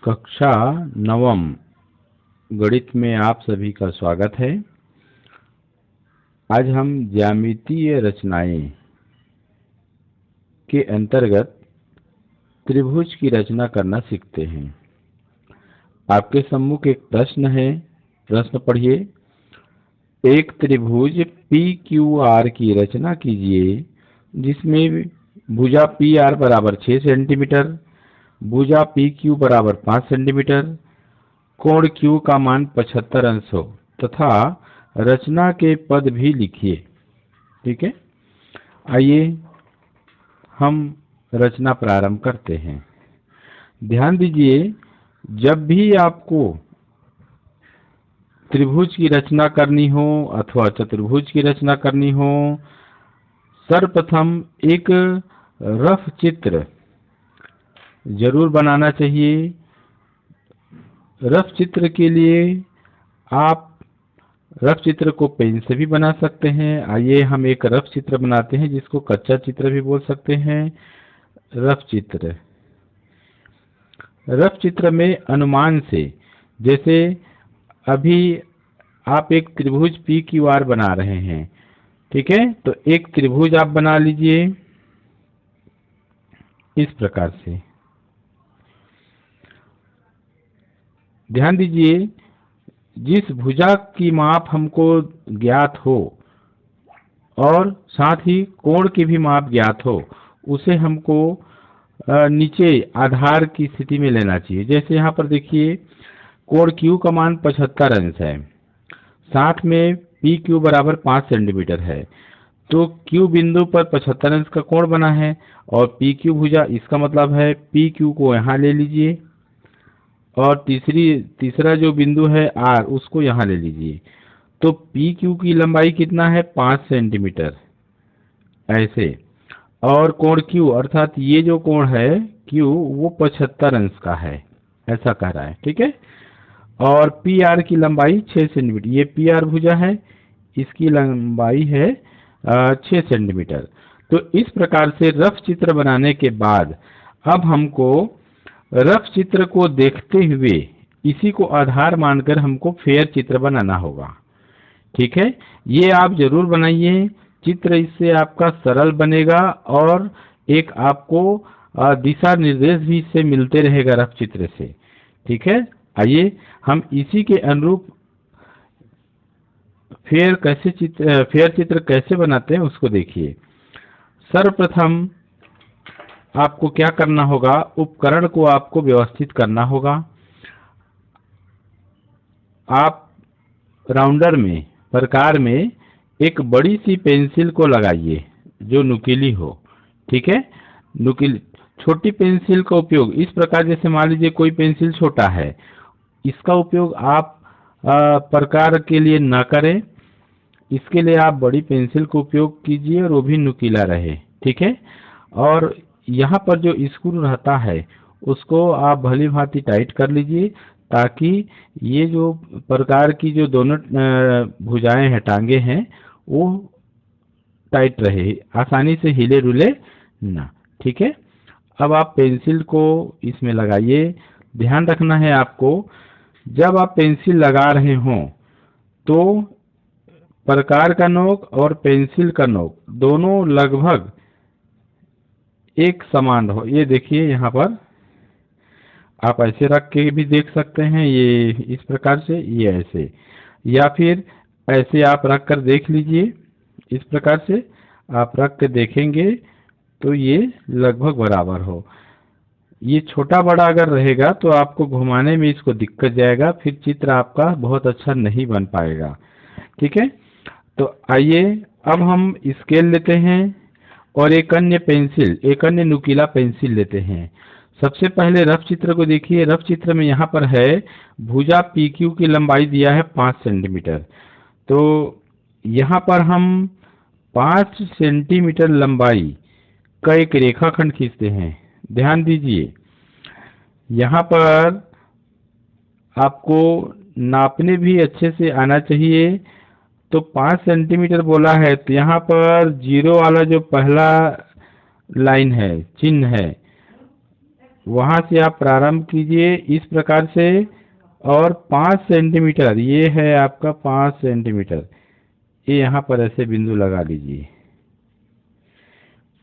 कक्षा नवम गणित में आप सभी का स्वागत है। आज हम ज्यामितीय रचनाएं के अंतर्गत त्रिभुज की रचना करना सीखते हैं। आपके सम्मुख एक प्रश्न है। प्रश्न पढ़िए। एक त्रिभुज PQR की रचना कीजिए जिसमें भुजा PR बराबर 6 सेंटीमीटर, भुजा PQ बराबर 5 सेंटीमीटर, कोण Q का मान 75 अंश हो तथा रचना के पद भी लिखिए। ठीक है, आइए हम रचना प्रारंभ करते हैं। ध्यान दीजिए, जब भी आपको त्रिभुज की रचना करनी हो अथवा चतुर्भुज की रचना करनी हो, सर्वप्रथम एक रफ चित्र जरूर बनाना चाहिए। रफ चित्र के लिए आप रफ चित्र को पेन से भी बना सकते हैं। आइए हम एक रफ चित्र बनाते हैं जिसको कच्चा चित्र भी बोल सकते हैं। रफ चित्र में अनुमान से, जैसे अभी आप एक त्रिभुज PQR बना रहे हैं, ठीक है, तो एक त्रिभुज आप बना लीजिए इस प्रकार से। ध्यान दीजिए, जिस भुजा की माप हमको ज्ञात हो और साथ ही कोण की भी माप ज्ञात हो, उसे हमको नीचे आधार की स्थिति में लेना चाहिए। जैसे यहाँ पर देखिए, कोण Q का मान 75 अंश है, साथ में PQ बराबर 5 सेंटीमीटर है, तो Q बिंदु पर 75 अंश का कोण बना है और PQ भुजा, इसका मतलब है PQ को यहाँ ले लीजिए और तीसरा जो बिंदु है R, उसको यहाँ ले लीजिए। तो PQ की लंबाई कितना है? 5 सेंटीमीटर ऐसे, और कोण Q अर्थात ये जो कोण है Q वो 75 अंश का है, ऐसा कह रहा है। ठीक है, और PR की लंबाई 6 सेंटीमीटर, ये PR भुजा है, इसकी लंबाई है 6 सेंटीमीटर। तो इस प्रकार से रफ चित्र बनाने के बाद अब हमको रफ चित्र को देखते हुए इसी को आधार मानकर हमको फेयर चित्र बनाना होगा। ठीक है, ये आप जरूर बनाइए। चित्र इससे आपका सरल बनेगा और एक आपको दिशा निर्देश भी इससे मिलते रहेगा रफ चित्र से। ठीक है, आइए हम इसी के अनुरूप फेयर चित्र कैसे बनाते हैं उसको देखिए। सर्वप्रथम आपको क्या करना होगा, उपकरण को आपको व्यवस्थित करना होगा। आप राउंडर में, प्रकार में एक बड़ी सी पेंसिल को लगाइए जो नुकीली हो। ठीक है, नुकीली छोटी पेंसिल का उपयोग इस प्रकार, जैसे मान लीजिए कोई पेंसिल छोटा है, इसका उपयोग आप प्रकार के लिए न करें। इसके लिए आप बड़ी पेंसिल का उपयोग कीजिए और वो भी नुकीला रहे। ठीक है, और यहाँ पर जो स्क्रू रहता है उसको आप भली भांति टाइट कर लीजिए ताकि ये जो प्रकार की जो दोनों भुजाएं हैं, टांगे हैं, वो टाइट रहे, आसानी से हिले डुले ना। ठीक है, अब आप पेंसिल को इसमें लगाइए। ध्यान रखना है आपको, जब आप पेंसिल लगा रहे हों तो प्रकार का नोक और पेंसिल का नोक दोनों लगभग एक समान हो। ये देखिए, यहाँ पर आप ऐसे रख के भी देख सकते हैं, ये इस प्रकार से, ये ऐसे, या फिर ऐसे आप रख कर देख लीजिए। इस प्रकार से आप रख के देखेंगे तो ये लगभग बराबर हो। ये छोटा बड़ा अगर रहेगा तो आपको घुमाने में इसको दिक्कत जाएगा, फिर चित्र आपका बहुत अच्छा नहीं बन पाएगा। ठीक है, तो आइए अब हम स्केल लेते हैं और एक अन्य नुकीला पेंसिल लेते हैं। सबसे पहले रफ चित्र को देखिए। रफ चित्र में यहाँ पर है भुजा PQ की लंबाई दिया है 5 सेंटीमीटर, तो यहाँ पर हम 5 सेंटीमीटर लंबाई का एक रेखाखंड खींचते हैं। ध्यान दीजिए, यहाँ पर आपको नापने भी अच्छे से आना चाहिए। तो 5 सेंटीमीटर बोला है, तो यहाँ पर जीरो वाला जो पहला लाइन है, चिन्ह है, वहां से आप प्रारंभ कीजिए इस प्रकार से, और 5 सेंटीमीटर, ये है आपका 5 सेंटीमीटर, ये यहाँ पर ऐसे बिंदु लगा लीजिए।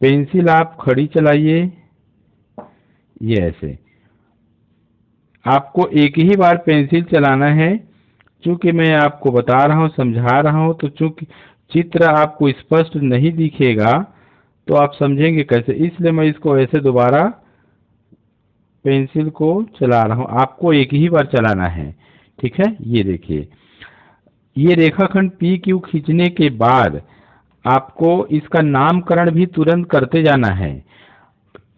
पेंसिल आप खड़ी चलाइए, ये ऐसे। आपको एक ही बार पेंसिल चलाना है, चूंकि मैं आपको बता रहा हूँ, समझा रहा हूँ, तो चूंकि चित्र आपको स्पष्ट नहीं दिखेगा तो आप समझेंगे कैसे, इसलिए मैं इसको ऐसे दोबारा पेंसिल को चला रहा हूँ। आपको एक ही बार चलाना है, ठीक है। ये देखिए, ये रेखाखंड पी क्यू खींचने के बाद आपको इसका नामकरण भी तुरंत करते जाना है।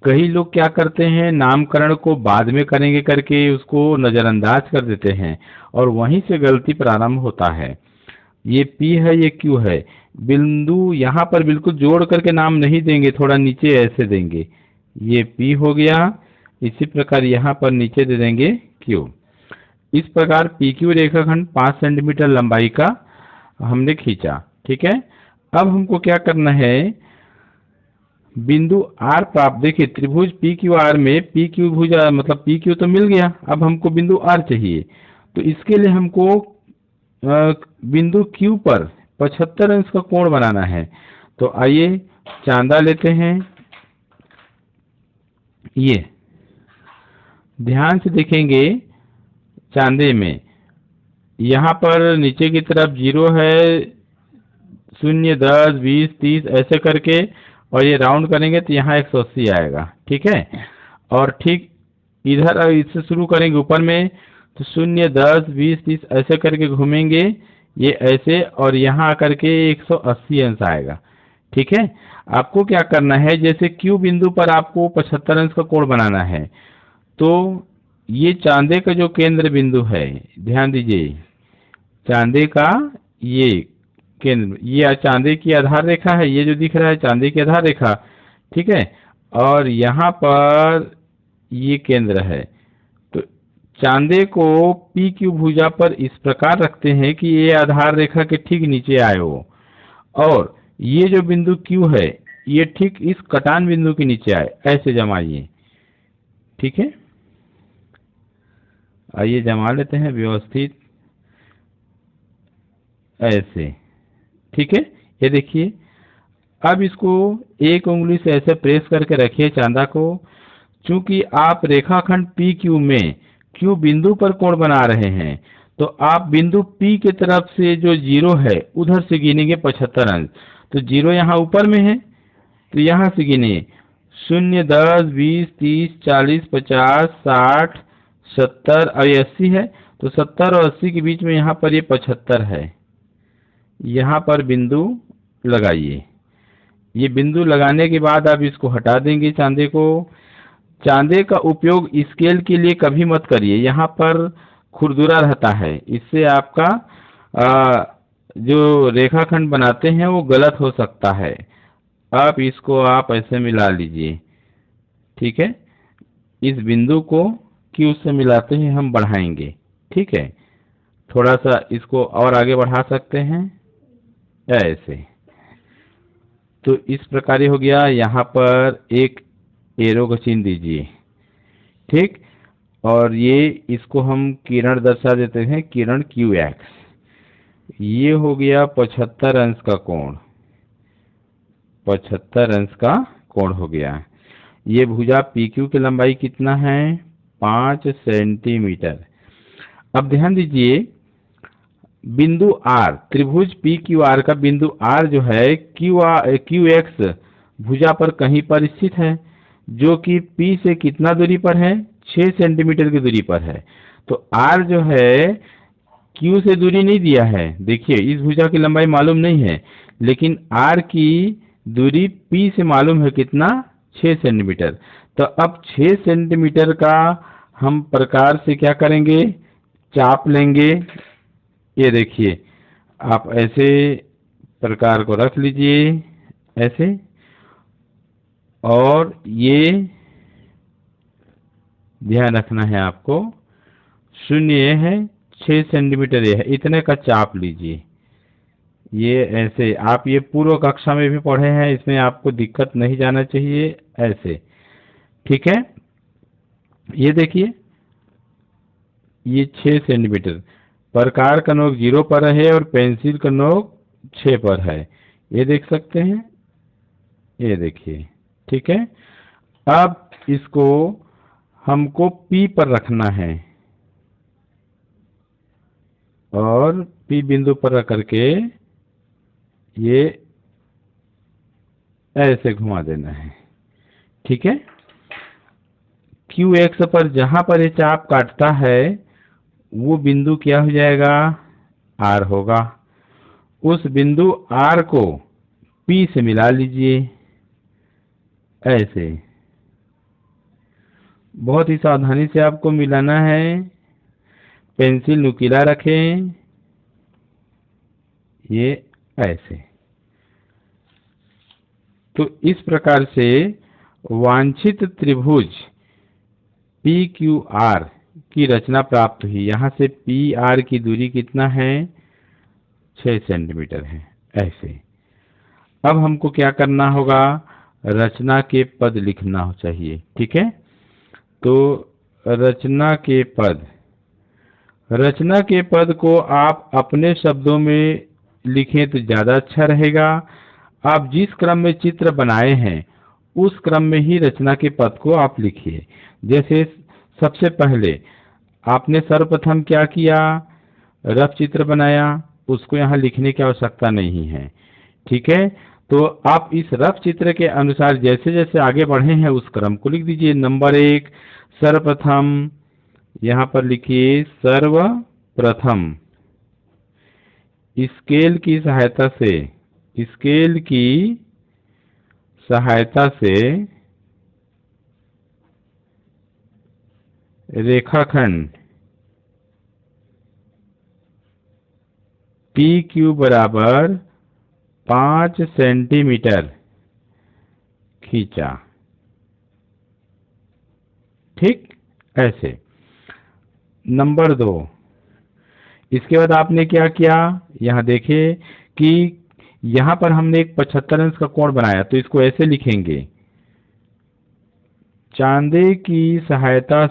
कई लोग क्या करते हैं, नामकरण को बाद में करेंगे करके उसको नज़रअंदाज कर देते हैं, और वहीं से गलती प्रारंभ होता है। ये P है, ये Q है, बिंदु यहाँ पर बिल्कुल जोड़ करके नाम नहीं देंगे, थोड़ा नीचे ऐसे देंगे। ये P हो गया, इसी प्रकार यहाँ पर नीचे दे देंगे Q। इस प्रकार PQ रेखाखंड 5 सेंटीमीटर लंबाई का हमने खींचा, ठीक है। अब हमको क्या करना है, बिंदु R प्राप्त, देखिए त्रिभुज PQR में PQ भुजा मतलब PQ तो मिल गया, अब हमको बिंदु R चाहिए। तो इसके लिए हमको बिंदु Q पर 75 अंश का कोण बनाना है। तो आइए चांदा लेते हैं। ये ध्यान से देखेंगे, चांदे में यहाँ पर नीचे की तरफ 0 है, 0, 10, 20, 30 ऐसे करके, और ये राउंड करेंगे तो यहाँ 180 आएगा, ठीक है। और ठीक इधर इससे शुरू करेंगे ऊपर में, तो 0, 10, 20, 30 ऐसे करके घूमेंगे, ये ऐसे, और यहाँ आकर के 180 अंश आएगा, ठीक है। आपको क्या करना है, जैसे Q बिंदु पर आपको 75 अंश का कोण बनाना है, तो ये चांदे का जो केंद्र बिंदु है, ध्यान दीजिए, चांदे का ये केंद्र, ये चांदे की आधार रेखा है, ये जो दिख रहा है चांदे की आधार रेखा, ठीक है। और यहाँ पर ये केंद्र है। तो चांदे को पी क्यू भुजा पर इस प्रकार रखते हैं कि ये आधार रेखा के ठीक नीचे आए हो, और ये जो बिंदु Q है ये ठीक इस कटान बिंदु के नीचे आए, ऐसे जमाइए, ठीक है। आइए जमा लेते हैं व्यवस्थित, ऐसे, ठीक है। ये देखिए, अब इसको एक उंगली से ऐसे प्रेस करके रखिए चांदा को। चूंकि आप रेखाखंड पी क्यू में Q बिंदु पर कोण बना रहे हैं, तो आप बिंदु P के तरफ से जो 0 है उधर से गिनेंगे 75 अंश। तो 0 यहाँ ऊपर में है, तो यहाँ से गिनिए 0, 10, 20, 30, 40, 50, 60, 70 और 80 है, तो 70 और 80 के बीच में यहाँ पर ये 75 है। यहाँ पर बिंदु लगाइए। ये बिंदु लगाने के बाद आप इसको हटा देंगे चांदे को। चांदे का उपयोग स्केल के लिए कभी मत करिए, यहाँ पर खुरदुरा रहता है, इससे आपका जो रेखाखंड बनाते हैं वो गलत हो सकता है। आप इसको आप ऐसे मिला लीजिए, ठीक है। इस बिंदु को Q से मिलाते हैं हम बढ़ाएंगे, ठीक है। थोड़ा सा इसको और आगे बढ़ा सकते हैं, ऐसे। तो इस प्रकार हो गया। यहाँ पर एक एरो का चिन्ह दीजिए, ठीक। और ये इसको हम किरण दर्शा देते हैं, किरण QX। ये हो गया 75 अंश का कोण, 75 अंश का कोण हो गया। ये भुजा PQ की लंबाई कितना है, 5 सेंटीमीटर। अब ध्यान दीजिए, बिंदु R, त्रिभुज PQR का बिंदु R जो है QX भुजा पर कहीं पर स्थित है, जो कि P से कितना दूरी पर है, 6 सेंटीमीटर की दूरी पर है। तो R जो है Q से दूरी नहीं दिया है, देखिए इस भुजा की लंबाई मालूम नहीं है, लेकिन R की दूरी P से मालूम है कितना, 6 सेंटीमीटर। तो अब 6 सेंटीमीटर का हम प्रकार से क्या करेंगे, चाप लेंगे। ये देखिए, आप ऐसे प्रकार को रख लीजिए, ऐसे, और ये ध्यान रखना है आपको, 0 ये है, 6 सेंटीमीटर ये है, इतने का चाप लीजिए। ये ऐसे, आप ये पूर्व कक्षा में भी पढ़े हैं, इसमें आपको दिक्कत नहीं जाना चाहिए, ऐसे, ठीक है। ये देखिए, ये 6 सेंटीमीटर, प्रकार का नोक 0 पर है और पेंसिल का नोक 6 पर है। ये देख सकते हैं, ये देखिए, ठीक है। अब इसको हमको P पर रखना है और P बिंदु पर रख करके ये ऐसे घुमा देना है, ठीक है। QX पर जहां पर ये चाप काटता है वो बिंदु क्या हो जाएगा, R होगा। उस बिंदु R को P से मिला लीजिए, ऐसे बहुत ही सावधानी से आपको मिलाना है। पेंसिल नुकीला रखें, ये ऐसे। तो इस प्रकार से वांछित त्रिभुज PQR की रचना प्राप्त हुई। यहाँ से PR की दूरी कितना है, 6 सेंटीमीटर है, ऐसे। अब हमको क्या करना होगा, रचना के पद लिखना चाहिए, ठीक है। तो रचना के पद को आप अपने शब्दों में लिखें तो ज़्यादा अच्छा रहेगा। आप जिस क्रम में चित्र बनाए हैं उस क्रम में ही रचना के पद को आप लिखिए। जैसे सबसे पहले आपने सर्वप्रथम क्या किया, रफ चित्र बनाया, उसको यहाँ लिखने की आवश्यकता नहीं है, ठीक है। तो आप इस रफ चित्र के अनुसार जैसे जैसे आगे बढ़े हैं उस क्रम को लिख दीजिए। नंबर 1, सर्वप्रथम, यहाँ पर लिखिए सर्वप्रथम। स्केल की सहायता से रेखाखंड PQ बराबर 5 सेंटीमीटर खींचा, ठीक, ऐसे। नंबर 2, इसके बाद आपने क्या किया, यहाँ देखिए कि यहाँ पर हमने एक 75 अंश का कोण बनाया, तो इसको ऐसे लिखेंगे, चांदे की सहायता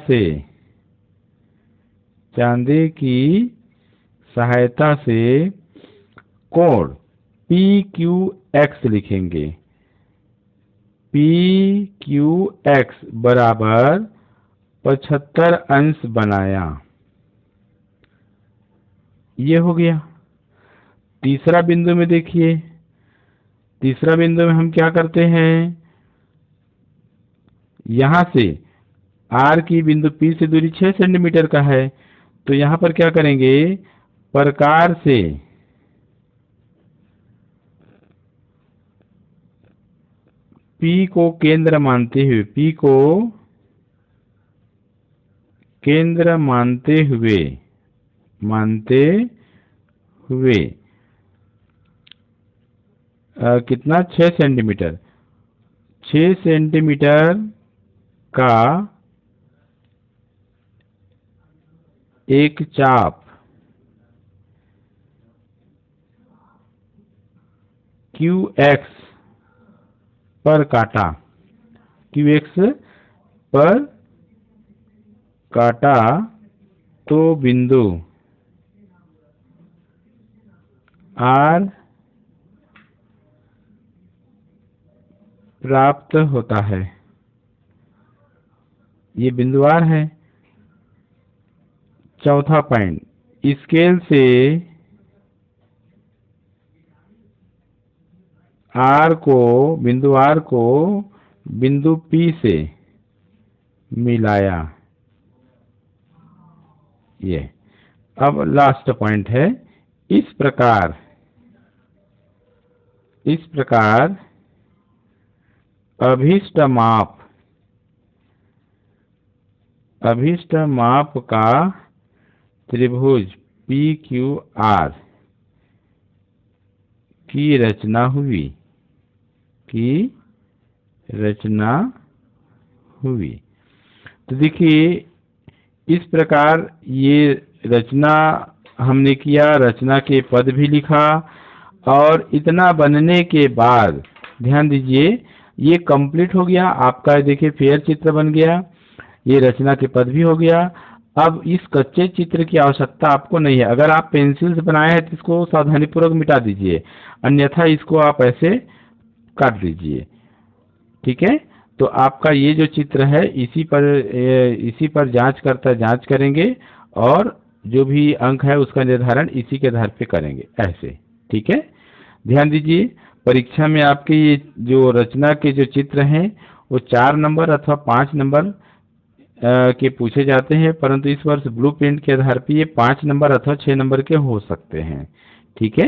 से कोण PQX लिखेंगे। PQX बराबर 75 अंश बनाया, ये हो गया। तीसरा बिंदु में देखिए, तीसरा बिंदु में हम क्या करते हैं, यहां से R की बिंदु P से दूरी 6 सेंटीमीटर का है, तो यहां पर क्या करेंगे, प्रकार से P को केंद्र मानते हुए कितना, 6 सेंटीमीटर, 6 सेंटीमीटर का एक चाप QX पर काटा, तो बिंदु R प्राप्त होता है। ये बिंदु R है। चौथा पॉइंट, स्केल से बिंदु R को बिंदु P से मिलाया, ये। अब लास्ट पॉइंट है, इस प्रकार अभीष्ट माप का त्रिभुज PQR की रचना हुई। तो देखिए, इस प्रकार ये रचना हमने किया, रचना के पद भी लिखा, और इतना बनने के बाद ध्यान दीजिए ये कंप्लीट हो गया आपका। देखिए फेयर चित्र बन गया। ये रचना के पद भी हो गया। अब इस कच्चे चित्र की आवश्यकता आपको नहीं है। अगर आप पेंसिल से बनाए हैं तो इसको सावधानीपूर्वक मिटा दीजिए, अन्यथा इसको आप ऐसे काट दीजिए। ठीक है, तो आपका ये जो चित्र है इसी पर जांच करेंगे और जो भी अंक है उसका निर्धारण इसी के आधार पे करेंगे ऐसे। ठीक है, ध्यान दीजिए, परीक्षा में आपके ये जो रचना के जो चित्र हैं वो 4 नंबर अथवा 5 नंबर के पूछे जाते हैं, परंतु इस वर्ष ब्लूप्रिंट के आधार पर ये 5 नंबर अथवा 6 नंबर के हो सकते हैं। ठीक है,